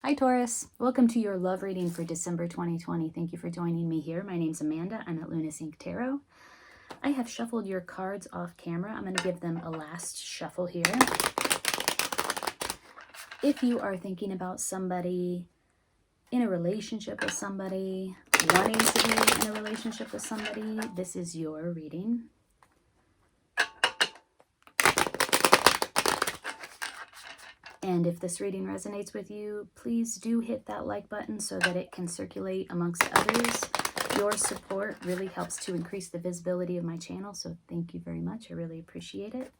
Hi Taurus, welcome to your love reading for December 2020. Thank you for joining me here. My name's Amanda. I'm at Lunas Ink Tarot. I have shuffled your cards off camera. I'm going to give them a last shuffle here. If you are thinking about somebody, in a relationship with somebody, wanting to be in a relationship with somebody, this is your reading. And if this reading resonates with you, please do hit that like button so that it can circulate amongst others. Your support really helps to increase the visibility of my channel, so thank you very much. I really appreciate it.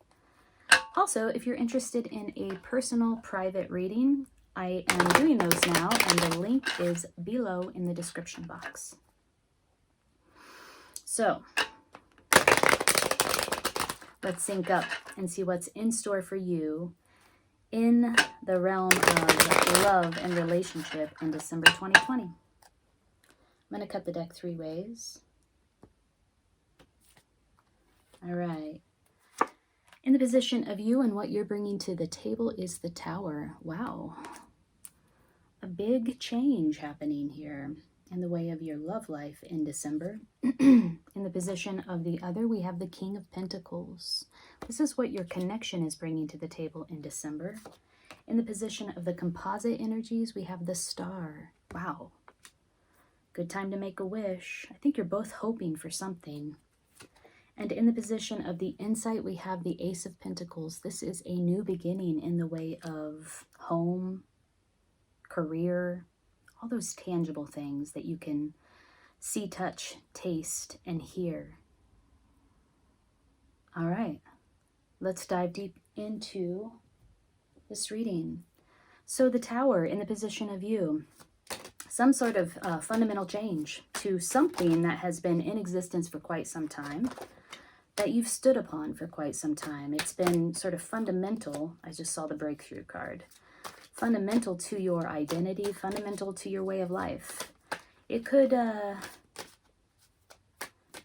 Also, if you're interested in a personal private reading, I am doing those now, and the link is below in the description box. So, let's sync up and see what's in store for you in the realm of love and relationship in December 2020. I'm going to cut the deck 3 ways. All right. In the position of you and what you're bringing to the table is the Tower. Wow. A big change happening here in the way of your love life in December. In the position of the other, we have the King of Pentacles. This is what your connection is bringing to the table in December. In the position of the composite energies, we have the Star. Wow. Good time to make a wish. I think you're both hoping for something. And in the position of the Insight, we have the Ace of Pentacles. This is a new beginning in the way of home, career, all those tangible things that you can see, touch, taste, and hear. All right, let's dive deep into this reading. So the Tower in the position of you, some sort of fundamental change to something that has been in existence for quite some time, that you've stood upon for quite some time. It's been sort of fundamental. I just saw the Breakthrough card. Fundamental to your identity, fundamental to your way of life. It could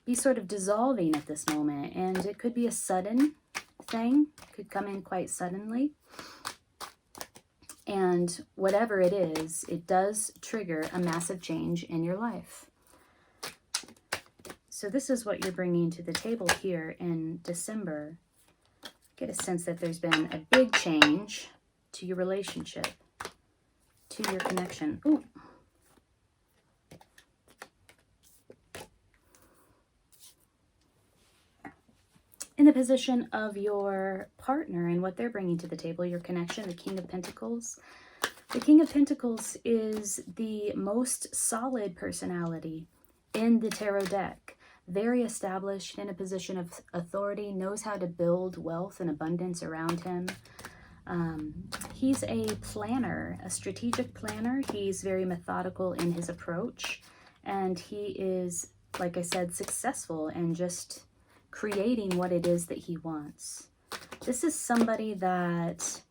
be sort of dissolving at this moment, and it could be a sudden thing. It could come in quite suddenly. And whatever it is, it does trigger a massive change in your life. So this is what you're bringing to the table here in December. Get a sense that there's been a big change to your relationship, to your connection. Ooh. In the position of your partner and what they're bringing to the table, your connection, the King of Pentacles. The King of Pentacles is the most solid personality in the tarot deck. Very established, in a position of authority, knows how to build wealth and abundance around him. He's a planner, a strategic planner. He's very methodical in his approach, and he is, like I said, successful in just creating what it is that he wants. This is somebody that,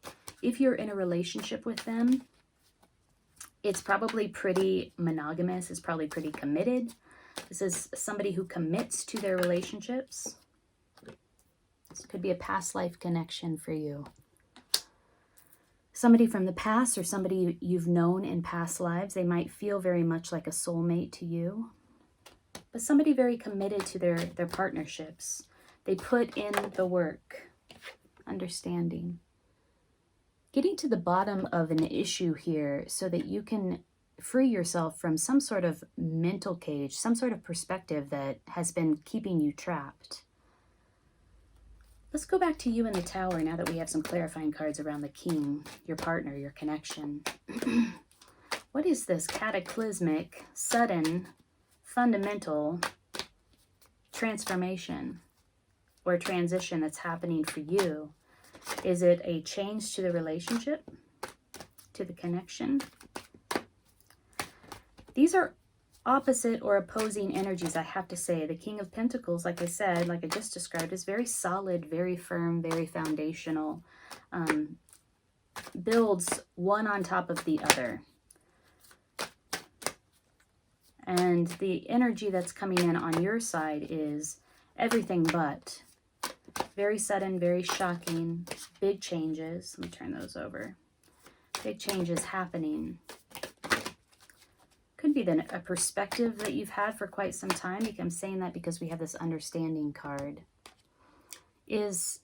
if you're in a relationship with them, it's probably pretty monogamous, it's probably pretty committed. This is somebody who commits to their relationships. This could be a past life connection for you. Somebody from the past or somebody you've known in past lives. They might feel very much like a soulmate to you. But somebody very committed to their partnerships. They put in the work. Understanding. Getting to the bottom of an issue here so that you can free yourself from some sort of mental cage, some sort of perspective that has been keeping you trapped. Let's go back to you in the Tower now that we have some clarifying cards around the King, your partner, your connection. What is this cataclysmic, sudden, fundamental transformation or transition that's happening for you? Is it a change to the relationship, to the connection? These are opposite or opposing energies, I have to say. The King of Pentacles, like I said, like I just described, is very solid, very firm, very foundational. Builds one on top of the other. And the energy that's coming in on your side is everything but. Very sudden, very shocking, big changes. Let me turn those over. Big changes happening. Could be a perspective that you've had for quite some time. I'm saying that because we have this understanding card. Is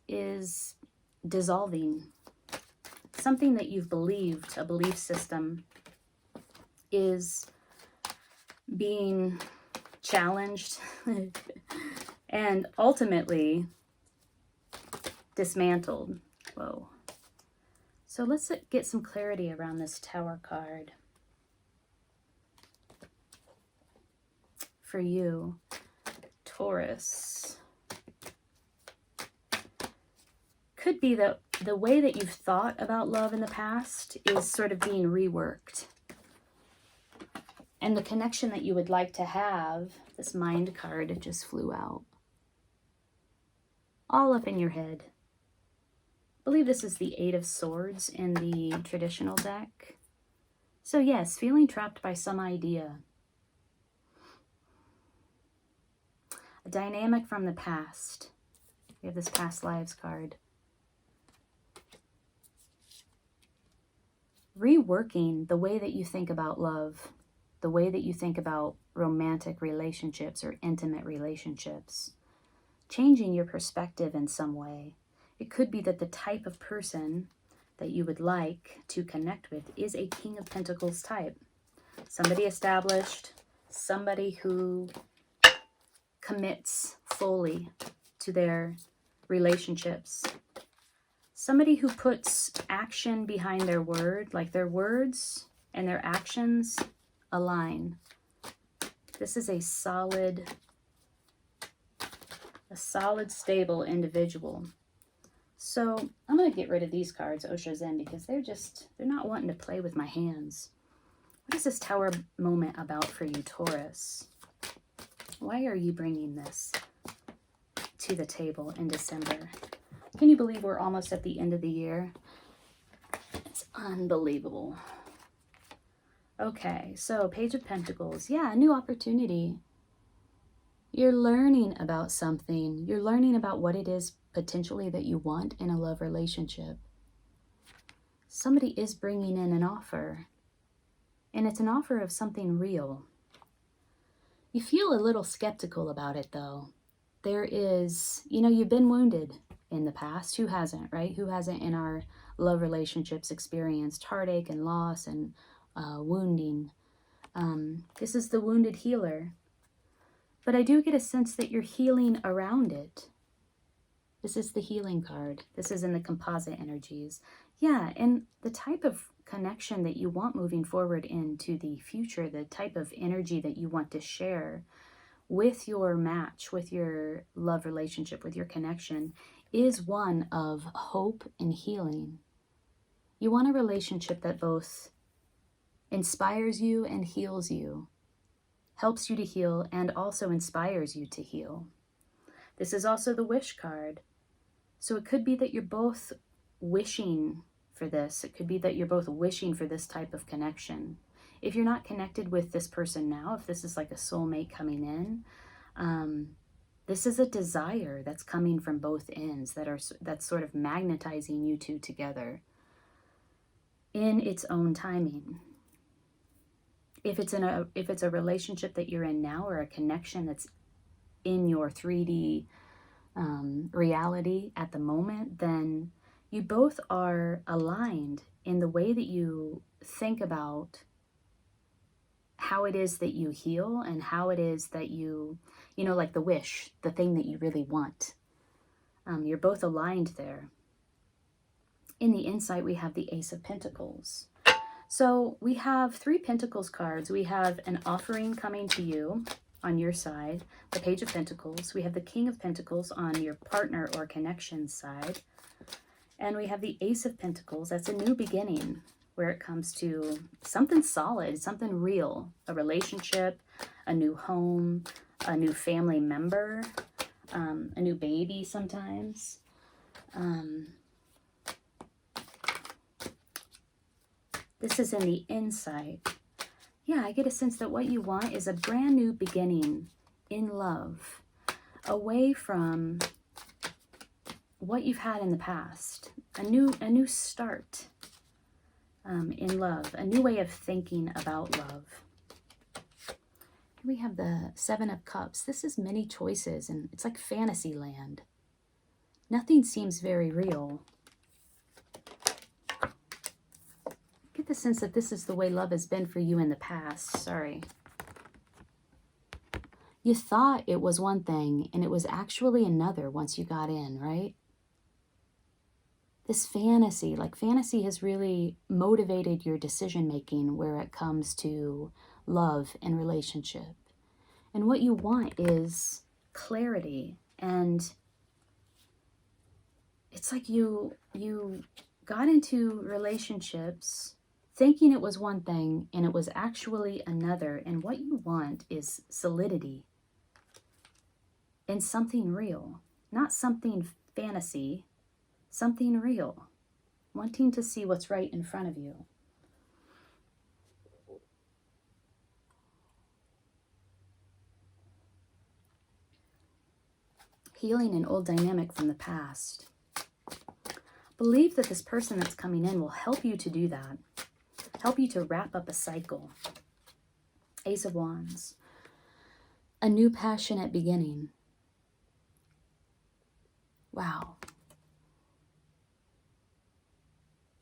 dissolving. Something that you've believed, a belief system, is being challenged and ultimately dismantled. Whoa. So let's get some clarity around this Tower card. For you, Taurus. Could be that the way that you've thought about love in the past is sort of being reworked. And the connection that you would like to have, this Mind card, it just flew out. All up in your head. I believe this is the Eight of Swords in the traditional deck. So yes, feeling trapped by some idea. A dynamic from the past. We have this Past Lives card. Reworking the way that you think about love, the way that you think about romantic relationships or intimate relationships. Changing your perspective in some way. It could be that the type of person that you would like to connect with is a King of Pentacles type. Somebody established, somebody who commits fully to their relationships. Somebody who puts action behind their word, like their words and their actions align. This is a solid, stable individual. So I'm going to get rid of these cards, Osho Zen, because they're not wanting to play with my hands. What is this Tower moment about for you, Taurus? Why are you bringing this to the table in December? Can you believe we're almost at the end of the year? It's unbelievable. Okay, so Page of Pentacles. Yeah, a new opportunity. You're learning about something. You're learning about what it is potentially that you want in a love relationship. Somebody is bringing in an offer. And it's an offer of something real. You feel a little skeptical about it, though. There is, you've been wounded in the past. Who hasn't, right? Who hasn't in our love relationships experienced heartache and loss and wounding? This is the wounded healer. But I do get a sense that you're healing around it. This is the healing card. This is in the composite energies. Yeah, and the type of connection that you want moving forward into the future, the type of energy that you want to share with your match, with your love relationship, with your connection, is one of hope and healing. You want a relationship that both inspires you and heals you, helps you to heal, and also inspires you to heal. This is also the wish card. So it could be that you're both wishing for this. It could be that you're both wishing for this type of connection. If you're not connected with this person now, if this is like a soulmate coming in, this is a desire that's coming from both ends, that's sort of magnetizing you two together in its own timing. If it's a relationship that you're in now, or a connection that's in your 3D reality at the moment, then you both are aligned in the way that you think about how it is that you heal and how it is that you like the wish, the thing that you really want. You're both aligned there. In the insight, we have the Ace of Pentacles. So we have 3 Pentacles cards. We have an offering coming to you on your side, the Page of Pentacles. We have the King of Pentacles on your partner or connection side. And we have the Ace of Pentacles. That's a new beginning where it comes to something solid, something real, a relationship, a new home, a new family member, a new baby sometimes. This is in the insight. Yeah, I get a sense that what you want is a brand new beginning in love, away from what you've had in the past, a new start. in love, a new way of thinking about love. We have the Seven of Cups. This is many choices, and it's like fantasy land. Nothing seems very real. I get the sense that this is the way love has been for you in the past. Sorry. You thought it was one thing, and it was actually another once you got in, right? This fantasy, like fantasy has really motivated your decision-making where it comes to love and relationship. And what you want is clarity. And it's like you got into relationships thinking it was one thing and it was actually another. And what you want is solidity and something real, not something fantasy, something real, wanting to see what's right in front of you. Healing an old dynamic from the past. Believe that this person that's coming in will help you to do that. Help you to wrap up a cycle. Ace of Wands. A new passionate beginning. Wow.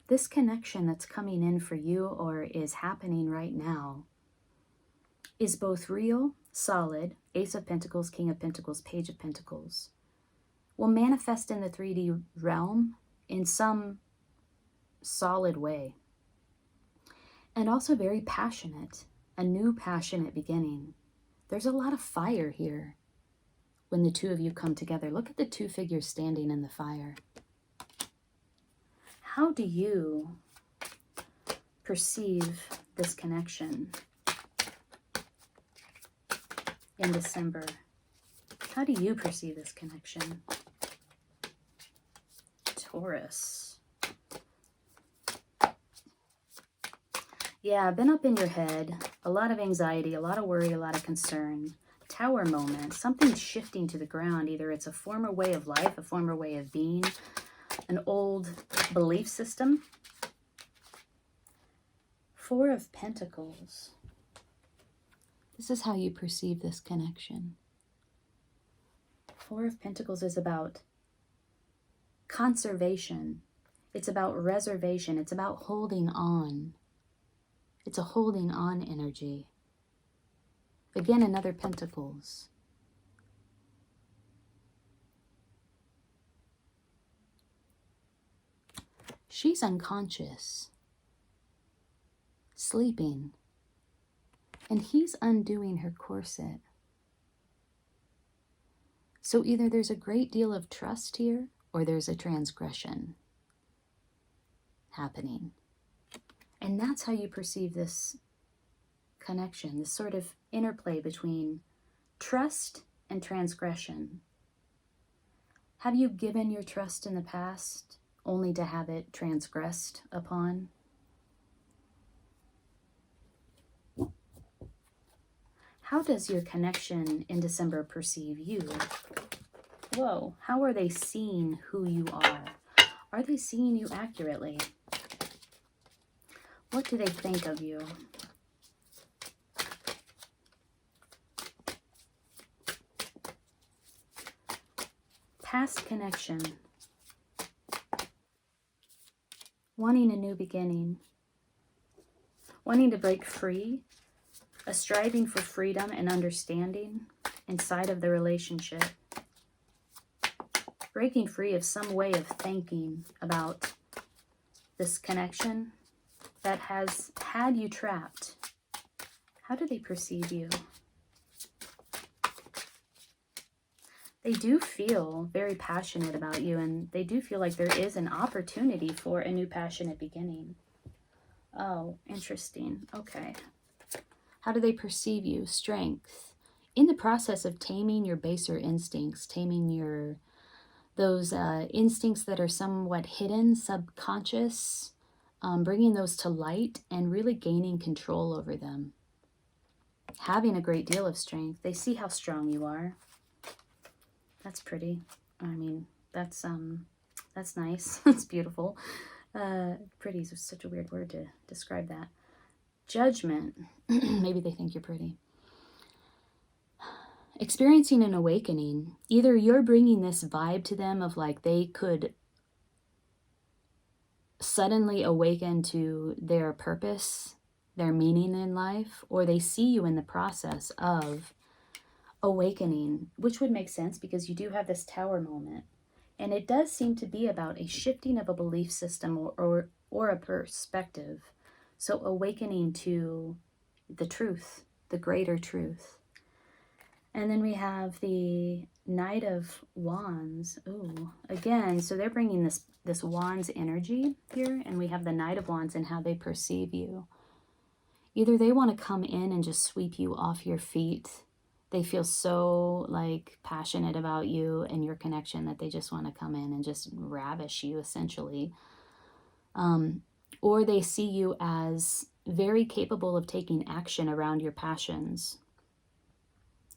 This connection that's coming in for you or is happening right now is both real, solid, Ace of Pentacles, King of Pentacles, Page of Pentacles, will manifest in the 3D realm in some solid way. And also very passionate, a new passionate beginning. There's a lot of fire here when the two of you come together. Look at the two figures standing in the fire. How do you perceive this connection in December? How do you perceive this connection? Taurus. Yeah, been up in your head. A lot of anxiety, a lot of worry, a lot of concern. Tower moment. Something's shifting to the ground. Either it's a former way of life, a former way of being, an old belief system. Four of Pentacles. This is how you perceive this connection. Four of Pentacles is about conservation. It's about reservation. It's about holding on. It's a holding on energy. Again, another Pentacles. She's unconscious, sleeping, and he's undoing her corset. So either there's a great deal of trust here, or there's a transgression happening. And that's how you perceive this connection, this sort of interplay between trust and transgression. Have you given your trust in the past only to have it transgressed upon? How does your connection in December perceive you? Whoa, how are they seeing who you are? Are they seeing you accurately? What do they think of you? Past connection. Wanting a new beginning. Wanting to break free. A striving for freedom and understanding inside of the relationship. Breaking free of some way of thinking about this connection that has had you trapped. How do they perceive you? They do feel very passionate about you, and they do feel like there is an opportunity for a new passionate beginning. Oh, interesting. Okay. How do they perceive you? Strength. In the process of taming your baser instincts, taming those instincts that are somewhat hidden, subconscious, bringing those to light and really gaining control over them. Having a great deal of strength. They see how strong you are. That's pretty. I mean, that's nice. That's beautiful. Pretty is such a weird word to describe that. Judgment. Maybe they think you're pretty. Experiencing an awakening. Either you're bringing this vibe to them of like they could suddenly awaken to their purpose, their meaning in life, or they see you in the process of awakening, which would make sense because you do have this tower moment. And it does seem to be about a shifting of a belief system or a perspective. So awakening to the truth, the greater truth. And then we have the Knight of Wands. Ooh, again, so they're bringing this Wands energy here, and we have the Knight of Wands and how they perceive you. Either they want to come in and just sweep you off your feet. They feel so like passionate about you and your connection that they just want to come in and just ravish you essentially. Or they see you as very capable of taking action around your passions.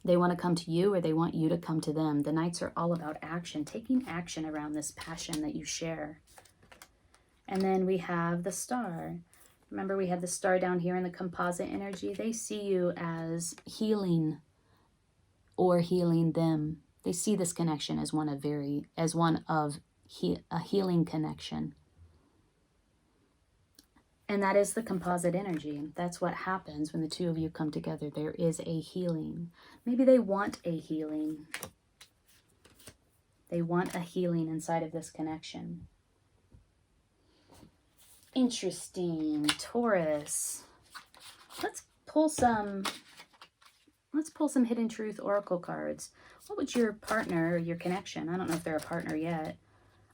They want to come to you or they want you to come to them. The Knights are all about action, taking action around this passion that you share. And then we have the Star. Remember we have the Star down here in the composite energy. They see you as healing or healing them. They see this connection as one of a healing connection. And that is the composite energy. That's what happens when the two of you come together. There is a healing. Maybe they want a healing. They want a healing inside of this connection. Interesting. Taurus. Let's pull some Hidden Truth Oracle cards. What would your partner, your connection, I don't know if they're a partner yet,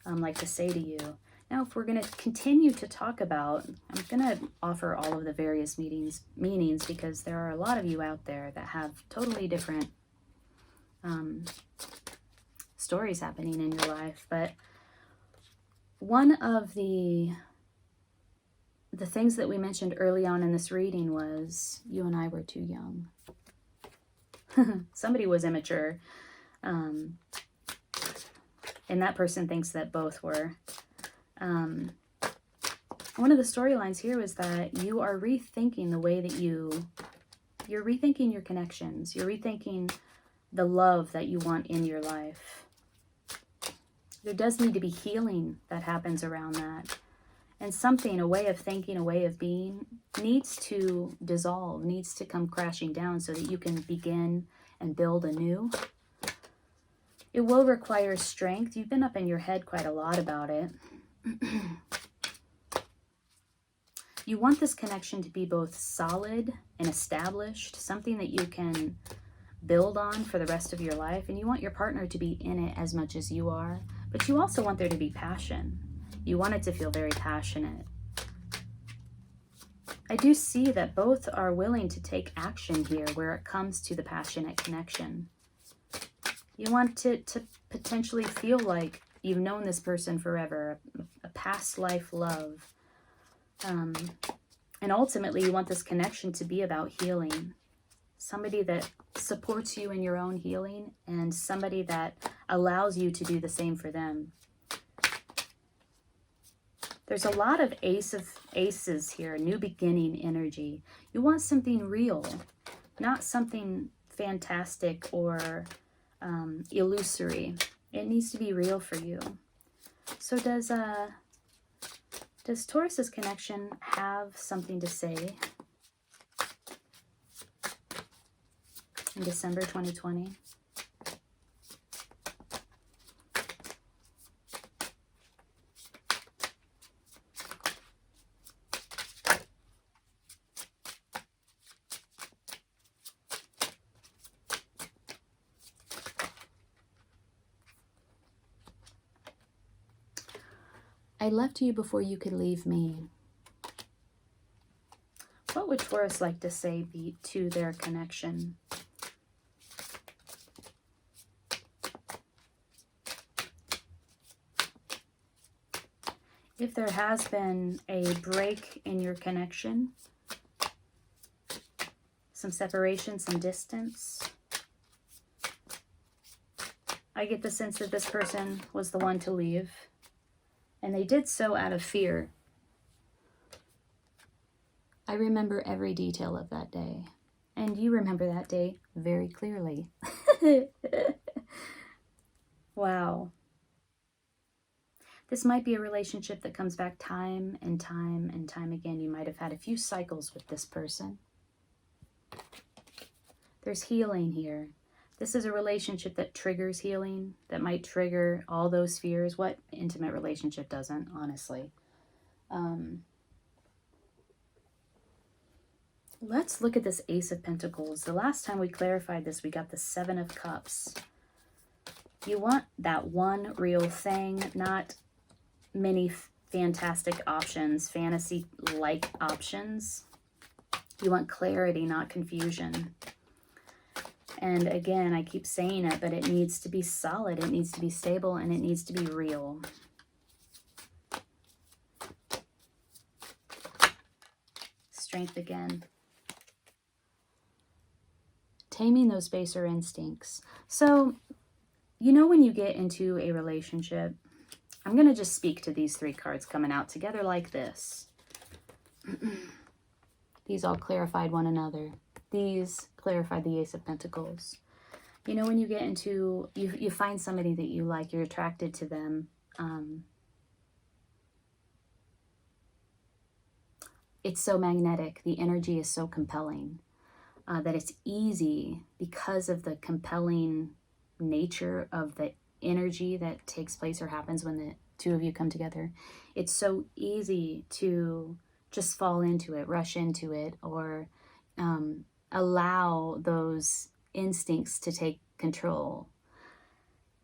like to say to you? Now, if we're going to continue to talk about, I'm going to offer all of the various meanings because there are a lot of you out there that have totally different stories happening in your life. But one of the things that we mentioned early on in this reading was you and I were too young. Somebody was immature. And that person thinks that both were. One of the storylines here was that you are rethinking the way that you're rethinking your connections. You're rethinking the love that you want in your life. There does need to be healing that happens around that. And something, a way of thinking, a way of being, needs to dissolve, needs to come crashing down so that you can begin and build anew. It will require strength. You've been up in your head quite a lot about it. You want this connection to be both solid and established, something that you can build on for the rest of your life. And you want your partner to be in it as much as you are. But you also want there to be passion. You want it to feel very passionate. I do see that both are willing to take action here where it comes to the passionate connection. You want it to potentially feel like you've known this person forever, a past life love. And ultimately, you want this connection to be about healing. Somebody that supports you in your own healing and somebody that allows you to do the same for them. There's a lot of aces here, new beginning energy. You want something real, not something fantastic or illusory. It needs to be real for you. So does Taurus's connection have something to say in December 2020? I left you before you could leave me. What would Taurus like to say to their connection? If there has been a break in your connection, some separation, some distance, I get the sense that this person was the one to leave. And they did so out of fear. I remember every detail of that day. And you remember that day very clearly. Wow. This might be a relationship that comes back time and time and time again. You might have had a few cycles with this person. There's healing here. This is a relationship that triggers healing, that might trigger all those fears. What intimate relationship doesn't, honestly? Let's look at this Ace of Pentacles. The last time we clarified this, we got the Seven of Cups. You want that one real thing, not many fantastic options, fantasy-like options. You want clarity, not confusion. And again, I keep saying it, but it needs to be solid, it needs to be stable, and it needs to be real. Strength again. Taming those baser instincts. So, you know, when you get into a relationship, I'm going to just speak to these three cards coming out together like this. These all clarified one another. These clarified the Ace of Pentacles. You know, when you get into, you find somebody that you like, you're attracted to them. It's so magnetic. The energy is so compelling that it's easy, because of the compelling nature of the energy that takes place or happens when the two of you come together. It's so easy to just fall into it, rush into it, or allow those instincts to take control.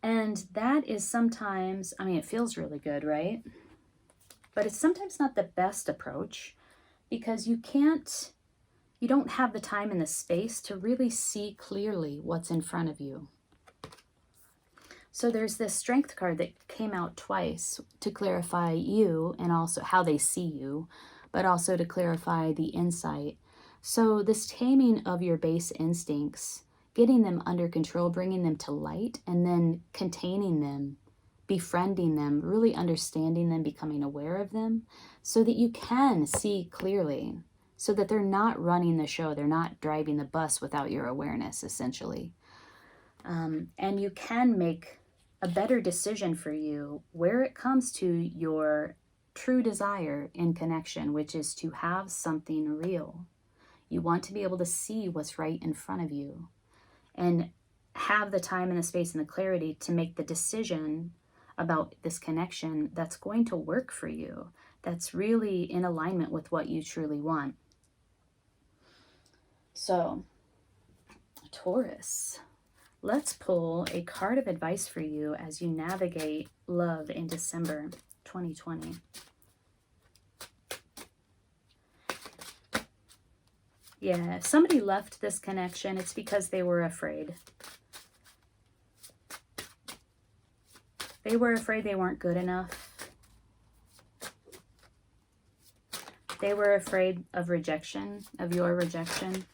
And that is sometimes, I mean, it feels really good, right? But it's sometimes not the best approach, because you don't have the time and the space to really see clearly what's in front of you. So there's this Strength card that came out twice to clarify you and also how they see you, but also to clarify the insight. So this taming of your base instincts, getting them under control, bringing them to light, and then containing them, befriending them, really understanding them, becoming aware of them, so that you can see clearly, so that they're not running the show, they're not driving the bus without your awareness, essentially. And you can make a better decision for you where it comes to your true desire in connection, which is to have something real. You want to be able to see what's right in front of you and have the time and the space and the clarity to make the decision about this connection that's going to work for you, that's really in alignment with what you truly want. So, Taurus, let's pull a card of advice for you as you navigate love in December 2020. Yeah, if somebody left this connection, it's because they were afraid. They were afraid they weren't good enough. They were afraid of rejection, of your rejection.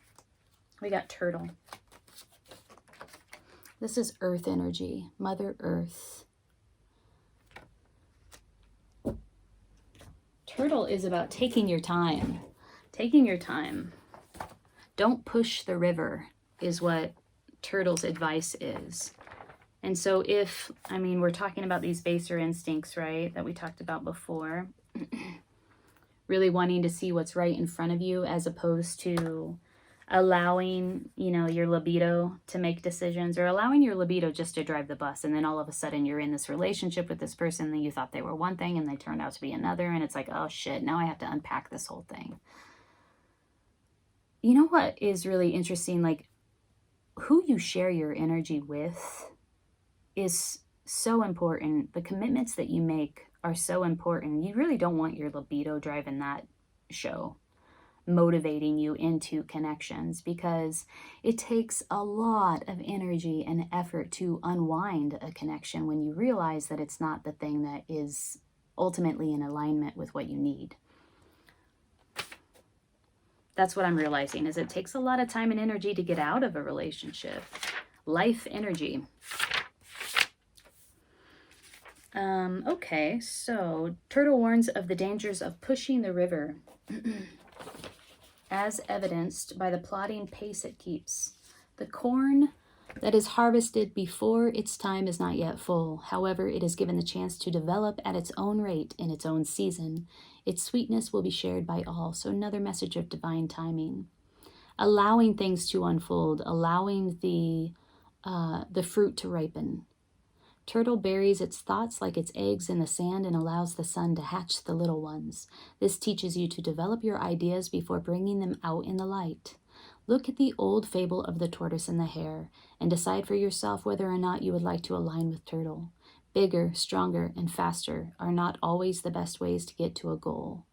We got Turtle. This is Earth energy, Mother Earth. Turtle is about taking your time. Taking your time. Don't push the river is what Turtle's advice is. And so if, I mean, we're talking about these baser instincts, right, that we talked about before, really wanting to see what's right in front of you as opposed to allowing, you know, your libido to make decisions, or allowing your libido just to drive the bus. And then all of a sudden you're in this relationship with this person that you thought they were one thing and they turned out to be another. And it's like, oh shit, now I have to unpack this whole thing. You know what is really interesting? Like, who you share your energy with is so important. The commitments that you make are so important. You really don't want your libido driving that show, motivating you into connections, because it takes a lot of energy and effort to unwind a connection when you realize that it's not the thing that is ultimately in alignment with what you need. That's what I'm realizing, is it takes a lot of time and energy to get out of a relationship. Life energy. Okay, so Turtle warns of the dangers of pushing the river, as evidenced by the plodding pace it keeps. The corn that is harvested before its time is not yet full. However, it is given the chance to develop at its own rate in its own season. Its sweetness will be shared by all. So another message of divine timing. Allowing things to unfold, allowing the fruit to ripen. Turtle buries its thoughts like its eggs in the sand and allows the sun to hatch the little ones. This teaches you to develop your ideas before bringing them out in the light. Look at the old fable of the tortoise and the hare and decide for yourself whether or not you would like to align with Turtle. Bigger, stronger, and faster are not always the best ways to get to a goal.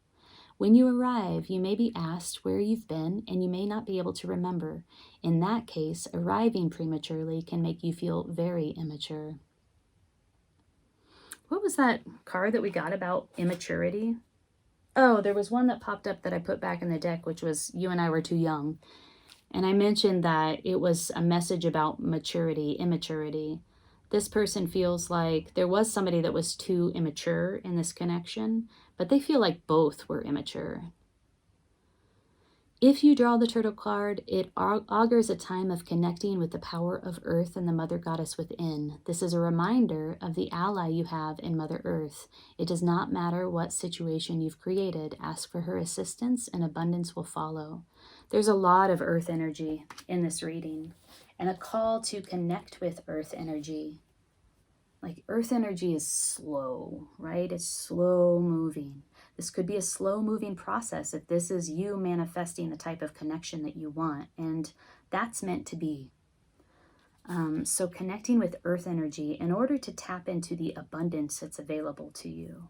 When you arrive, you may be asked where you've been and you may not be able to remember. In that case, arriving prematurely can make you feel very immature. What was that card that we got about immaturity? Oh, there was one that popped up that I put back in the deck, which was you and I were too young. And I mentioned that it was a message about maturity, immaturity. This person feels like there was somebody that was too immature in this connection, but they feel like both were immature. If you draw the turtle card, it augurs a time of connecting with the power of Earth and the Mother Goddess within. This is a reminder of the ally you have in Mother Earth. It does not matter what situation you've created. Ask for her assistance and abundance will follow. There's a lot of Earth energy in this reading and a call to connect with Earth energy. Like Earth energy is slow, right? It's slow moving. This could be a slow moving process if this is you manifesting the type of connection that you want. And that's meant to be. So connecting with Earth energy in order to tap into the abundance that's available to you.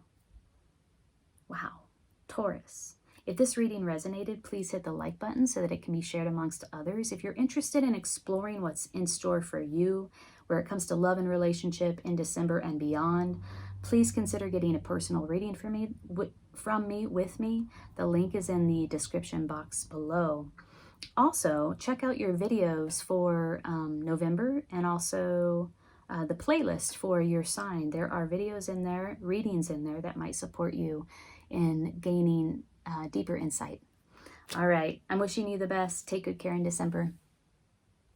Wow. Taurus. If this reading resonated, please hit the like button so that it can be shared amongst others. If you're interested in exploring what's in store for you, where it comes to love and relationship in December and beyond, please consider getting a personal reading from me. The link is in the description box below. Also, check out your videos for November and also the playlist for your sign. There are videos in there, readings in there that might support you in gaining deeper insight. All right, I'm wishing you the best. Take good care in December.